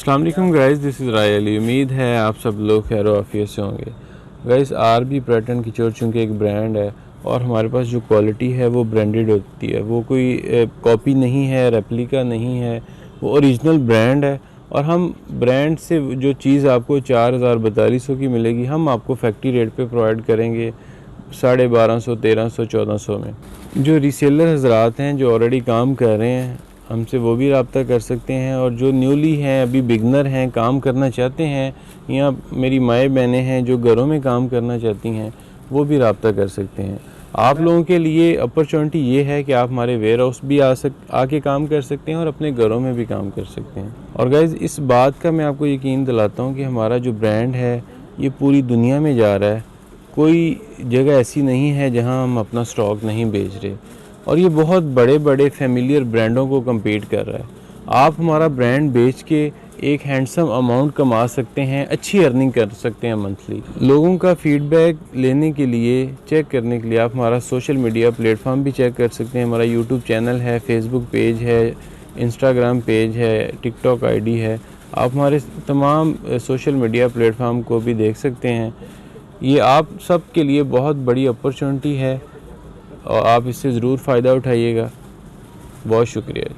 अस्सलाम वालेकुम guys, this is राय अली। उम्मीद है आप सब लोग खैर आफियत से होंगे। गाइस, आरबी पैटर्न की चूँकि एक ब्रांड है और हमारे पास जो क्वालिटी है वो ब्रांडेड होती है, वो कोई कॉपी नहीं है, रेप्लिका नहीं है, वो ओरिजिनल ब्रांड है। और हम ब्रांड से जो चीज़ आपको 4000-4200 की मिलेगी, हम आपको फैक्ट्री रेट पे प्रोवाइड करेंगे 1250, 1300, 1400 में। जो रीसेलर हजरात हैं जो ऑलरेडी काम कर रहे हैं हमसे, वो भी रब्ता कर सकते हैं। और जो न्यूली हैं, अभी बिगनर हैं, काम करना चाहते हैं, या मेरी माएँ बहनें हैं जो घरों में काम करना चाहती हैं, वो भी रब्ता कर सकते हैं। आप लोगों के लिए अपॉर्चुनिटी ये है कि आप हमारे वेयर हाउस भी आके काम कर सकते हैं और अपने घरों में भी काम कर सकते हैं। और गाइज़, इस बात का मैं आपको यकीन दिलाता हूँ कि हमारा जो ब्रांड है ये पूरी दुनिया में जा रहा है। कोई जगह ऐसी नहीं है जहां हम अपना स्टॉक नहीं बेच रहे, और ये बहुत बड़े बड़े फैमिलियर ब्रांडों को कम्पीट कर रहा है। आप हमारा ब्रांड बेच के एक हैंडसम अमाउंट कमा सकते हैं, अच्छी अर्निंग कर सकते हैं मंथली। लोगों का फीडबैक लेने के लिए, चेक करने के लिए आप हमारा सोशल मीडिया प्लेटफॉर्म भी चेक कर सकते हैं। हमारा यूट्यूब चैनल है, फेसबुक पेज है, इंस्टाग्राम पेज है, टिकटॉक आईडी है। आप हमारे तमाम सोशल मीडिया प्लेटफॉर्म को भी देख सकते हैं। ये आप सब के लिए बहुत बड़ी अपॉर्चुनिटी है और आप इससे ज़रूर फ़ायदा उठाइएगा। बहुत शुक्रिया।